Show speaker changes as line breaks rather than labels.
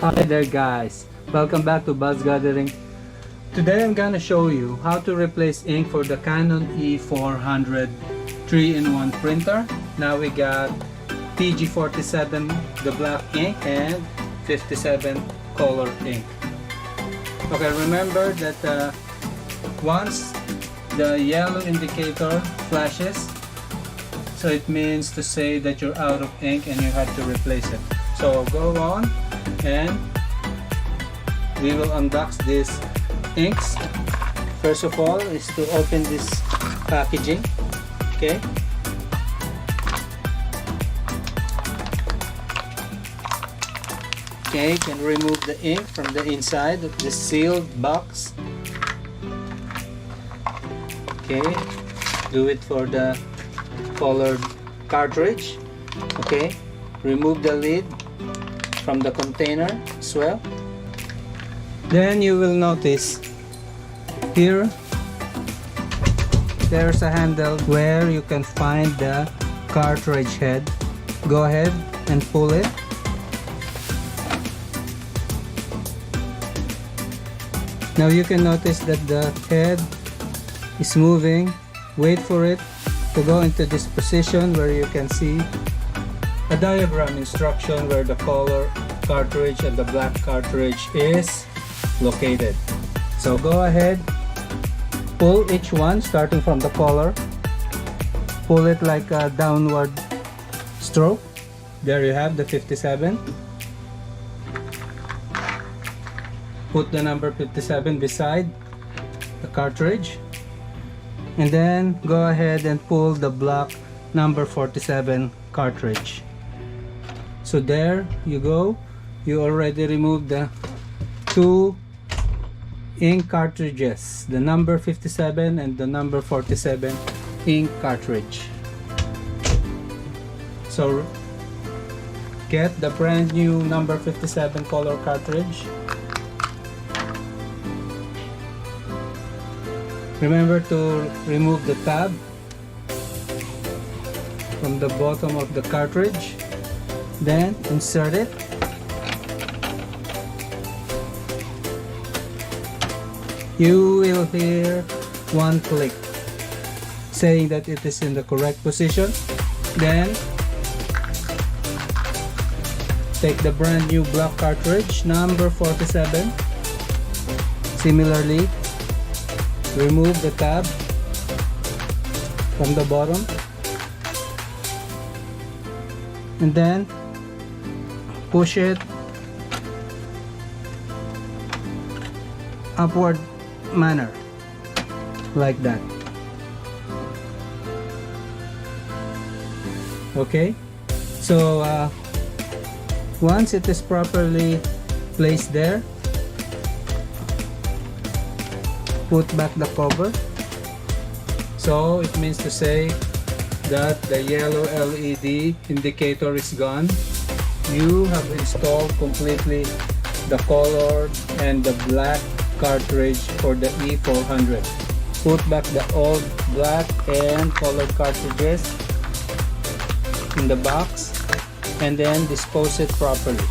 Hi there guys, welcome back to Buzz Gathering. Today I'm gonna show you how to replace ink for the Canon E400 3-in-1 printer. Now we got TG47, the black ink, and 57 color ink. Okay, remember that once the yellow indicator flashes, so it means to say that you're out of ink and you have to replace it. So go on and we will unbox these inks. First of all is to open this packaging. Okay, you can remove the ink from the inside of the sealed box. Okay, do it for the colored cartridge. Okay, remove the lid from the container as well. Then you will notice here there's a handle where you can find the cartridge head. Go ahead and pull it. Now you can notice that the head is moving. Wait for it to go into this position where you can see a diagram instruction where the color cartridge and the black cartridge is located. So go ahead, pull each one starting from the color. Pull it like a downward stroke. There you have the 57. Put the number 57 beside the cartridge, and then go ahead and pull the black number 47 cartridge. So there you go, you already removed the two ink cartridges, the number 57 and the number 47 ink cartridge. So get the brand new number 57 color cartridge. Remember to remove the tab from the bottom of the cartridge, then insert it. You will hear one click saying that it is in the correct position. Then take the brand new black cartridge number 47. Similarly, remove the tab from the bottom, and then push it upward manner like that. Okay, so once it is properly placed there, put back the cover. So it means to say that the yellow LED indicator is gone. You have installed completely the color and the black cartridge for the E400. Put back the old black and colored cartridges in the box and then dispose it properly.